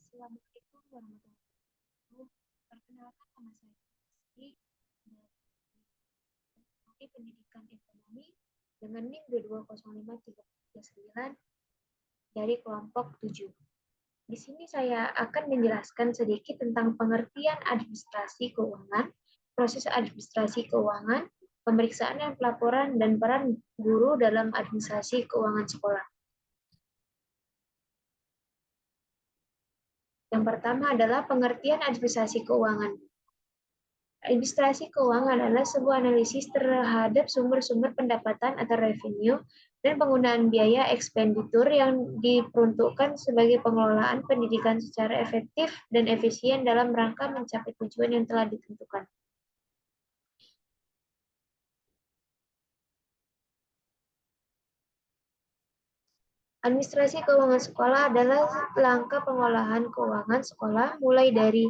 Assalamualaikum warahmatullahi wabarakatuh. Perkenalkan nama saya Rizky dari Pendidikan Ekonomi dengan NIM 2205339 dari kelompok 7. Di sini saya akan menjelaskan sedikit tentang pengertian administrasi keuangan, proses administrasi keuangan, pemeriksaan dan pelaporan, dan peran guru dalam administrasi keuangan sekolah. Yang pertama adalah pengertian administrasi keuangan. Administrasi keuangan adalah sebuah analisis terhadap sumber-sumber pendapatan atau revenue dan penggunaan biaya ekspenditur yang diperuntukkan sebagai pengelolaan pendidikan secara efektif dan efisien dalam rangka mencapai tujuan yang telah ditentukan. Administrasi keuangan sekolah adalah langkah pengolahan keuangan sekolah mulai dari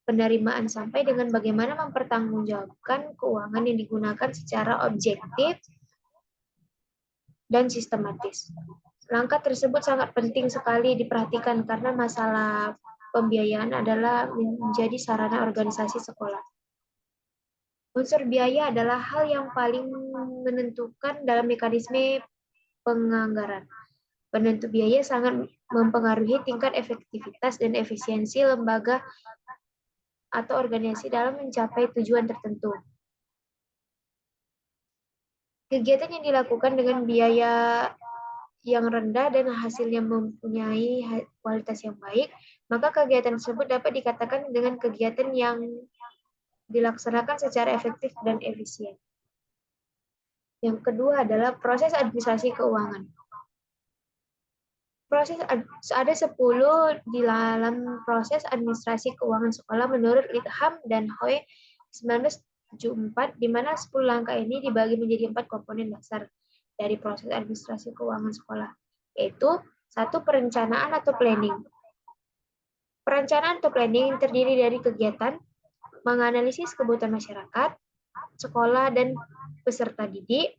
penerimaan sampai dengan bagaimana mempertanggungjawabkan keuangan yang digunakan secara objektif dan sistematis. Langkah tersebut sangat penting sekali diperhatikan karena masalah pembiayaan adalah menjadi sarana organisasi sekolah. Unsur biaya adalah hal yang paling menentukan dalam mekanisme penganggaran. Penentu biaya sangat mempengaruhi tingkat efektivitas dan efisiensi lembaga atau organisasi dalam mencapai tujuan tertentu. Kegiatan yang dilakukan dengan biaya yang rendah dan hasilnya mempunyai kualitas yang baik, maka kegiatan tersebut dapat dikatakan dengan kegiatan yang dilaksanakan secara efektif dan efisien. Yang kedua adalah proses administrasi keuangan. Ada 10 di dalam proses administrasi keuangan sekolah menurut Lidham dan Hoy 1974, di mana 10 langkah ini dibagi menjadi 4 komponen dasar dari proses administrasi keuangan sekolah, yaitu 1. Perencanaan atau planning. Perencanaan atau planning terdiri dari kegiatan menganalisis kebutuhan masyarakat, sekolah, dan peserta didik.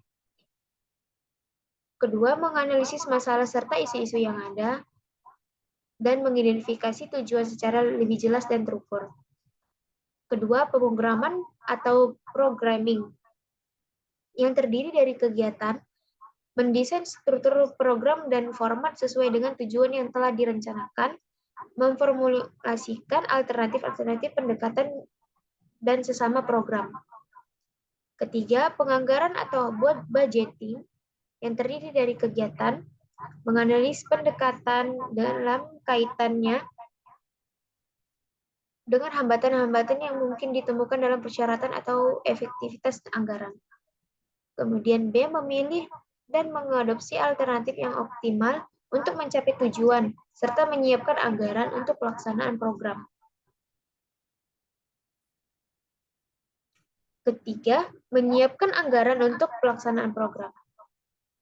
Kedua, menganalisis masalah serta isu-isu yang ada, dan mengidentifikasi tujuan secara lebih jelas dan terukur. Kedua, pemrograman atau programming, yang terdiri dari kegiatan mendesain struktur program dan format sesuai dengan tujuan yang telah direncanakan, memformulasikan alternatif-alternatif pendekatan dan sesama program. Ketiga, penganggaran atau budgeting, yang terdiri dari kegiatan menganalisis pendekatan dalam kaitannya dengan hambatan-hambatan yang mungkin ditemukan dalam persyaratan atau efektivitas anggaran. Kemudian B, memilih dan mengadopsi alternatif yang optimal untuk mencapai tujuan, serta menyiapkan anggaran untuk pelaksanaan program. Ketiga, menyiapkan anggaran untuk pelaksanaan program.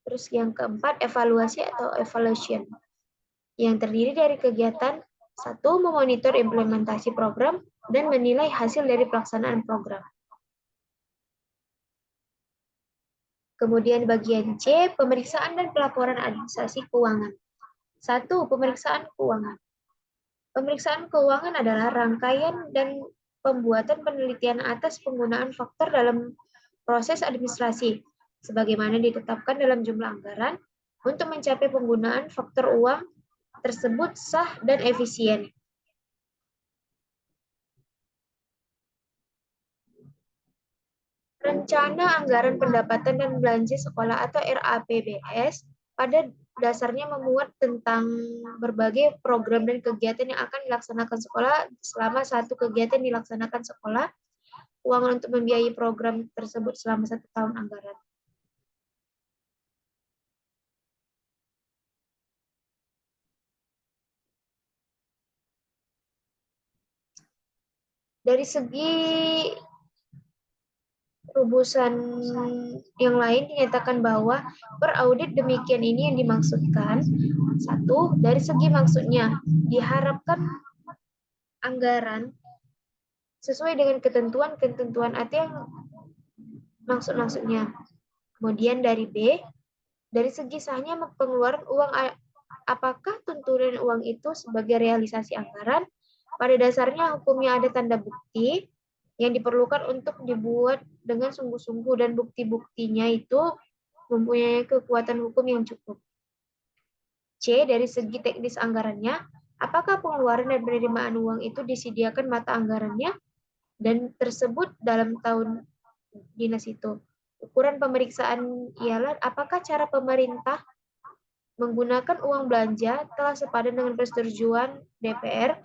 Terus yang keempat, evaluasi atau evaluation, yang terdiri dari kegiatan 1. Memonitor implementasi program dan menilai hasil dari pelaksanaan program. Kemudian bagian C, pemeriksaan dan pelaporan administrasi keuangan. 1. Pemeriksaan keuangan. Pemeriksaan keuangan adalah rangkaian dan pembuatan penelitian atas penggunaan faktor dalam proses administrasi, sebagaimana ditetapkan dalam jumlah anggaran, untuk mencapai penggunaan faktor uang tersebut sah dan efisien. Rencana Anggaran Pendapatan dan Belanja Sekolah atau RAPBS pada dasarnya memuat tentang berbagai program dan kegiatan yang akan dilaksanakan sekolah selama satu kegiatan dilaksanakan sekolah, uang untuk membiayai program tersebut selama 1 tahun anggaran. Dari segi rumusan yang lain dinyatakan bahwa per audit demikian ini yang dimaksudkan. 1. Dari segi maksudnya, diharapkan anggaran sesuai dengan ketentuan atau yang maksud-maksudnya. Kemudian dari B, dari segi sahnya pengeluaran uang apakah tuntunan uang itu sebagai realisasi anggaran? Pada dasarnya hukumnya ada tanda bukti yang diperlukan untuk dibuat dengan sungguh-sungguh dan bukti-buktinya itu mempunyai kekuatan hukum yang cukup. C. Dari segi teknis anggarannya, apakah pengeluaran dan penerimaan uang itu disediakan mata anggarannya dan tersebut dalam tahun dinas itu. Ukuran pemeriksaan ialah apakah cara pemerintah menggunakan uang belanja telah sepadan dengan persetujuan DPR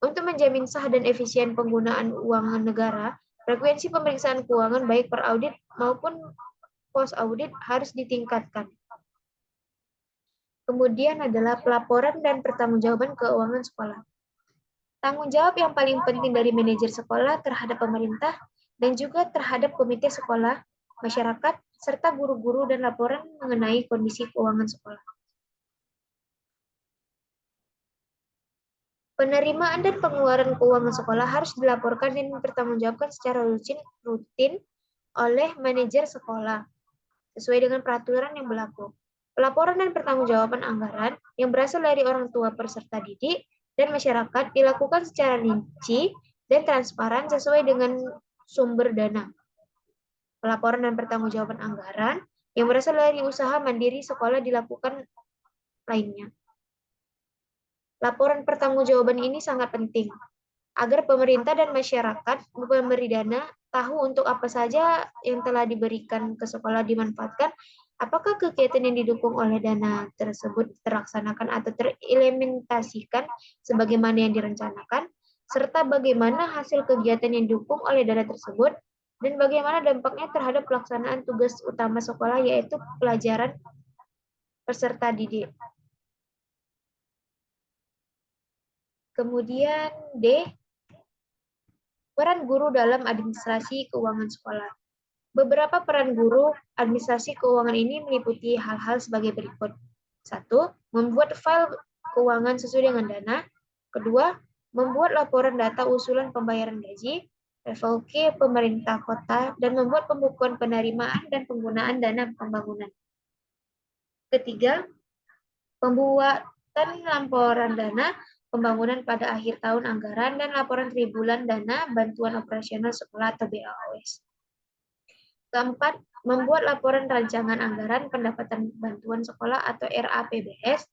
untuk menjamin sah dan efisien penggunaan uang negara. Frekuensi pemeriksaan keuangan baik per audit maupun post audit harus ditingkatkan. Kemudian adalah pelaporan dan pertanggungjawaban keuangan sekolah. Tanggung jawab yang paling penting dari manajer sekolah terhadap pemerintah dan juga terhadap komite sekolah, masyarakat, serta guru-guru dan laporan mengenai kondisi keuangan sekolah. Penerimaan dan pengeluaran keuangan sekolah harus dilaporkan dan dipertanggungjawabkan secara rutin oleh manajer sekolah, sesuai dengan peraturan yang berlaku. Pelaporan dan pertanggungjawaban anggaran yang berasal dari orang tua peserta didik dan masyarakat dilakukan secara rinci dan transparan sesuai dengan sumber dana. Pelaporan dan pertanggungjawaban anggaran yang berasal dari usaha mandiri sekolah dilakukan lainnya. Laporan pertanggungjawaban ini sangat penting agar pemerintah dan masyarakat memberi dana tahu untuk apa saja yang telah diberikan ke sekolah dimanfaatkan, apakah kegiatan yang didukung oleh dana tersebut terlaksanakan atau terimplementasikan sebagaimana yang direncanakan, serta bagaimana hasil kegiatan yang didukung oleh dana tersebut, dan bagaimana dampaknya terhadap pelaksanaan tugas utama sekolah yaitu pelajaran peserta didik. Kemudian D, peran guru dalam administrasi keuangan sekolah. Beberapa peran guru administrasi keuangan ini meliputi hal-hal sebagai berikut. 1. Membuat file keuangan sesuai dengan dana. 2. Membuat laporan data usulan pembayaran gaji, level K pemerintah kota, dan membuat pembukuan penerimaan dan penggunaan dana pembangunan. 3. Pembuatan laporan dana pembangunan pada akhir tahun anggaran dan laporan tribulan dana bantuan operasional sekolah atau BAOS. 4. Membuat laporan rancangan anggaran pendapatan bantuan sekolah atau RAPBS.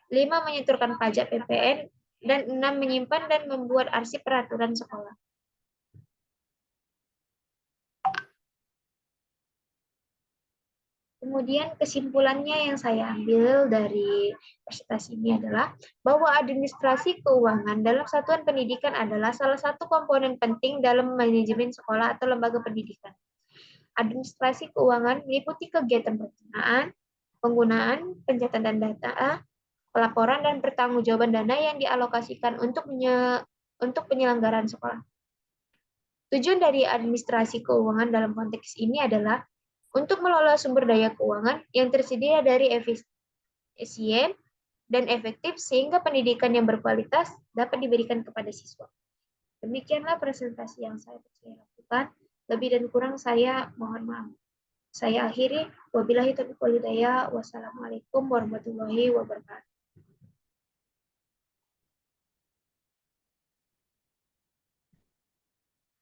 5. Menyetorkan pajak PPN. Dan 6. Menyimpan dan membuat arsip peraturan sekolah. Kemudian kesimpulannya yang saya ambil dari presentasi ini adalah bahwa administrasi keuangan dalam satuan pendidikan adalah salah satu komponen penting dalam manajemen sekolah atau lembaga pendidikan. Administrasi keuangan meliputi kegiatan perencanaan, penggunaan, pencatatan data, pelaporan, dan pertanggungjawaban dana yang dialokasikan untuk penyelenggaraan sekolah. Tujuan dari administrasi keuangan dalam konteks ini adalah untuk mengelola sumber daya keuangan yang tersedia dari efisien dan efektif sehingga pendidikan yang berkualitas dapat diberikan kepada siswa. Demikianlah presentasi yang saya lakukan. Lebih dan kurang saya mohon maaf. Saya akhiri. Wabillahi taufiq wal hidayah. Wassalamualaikum warahmatullahi wabarakatuh.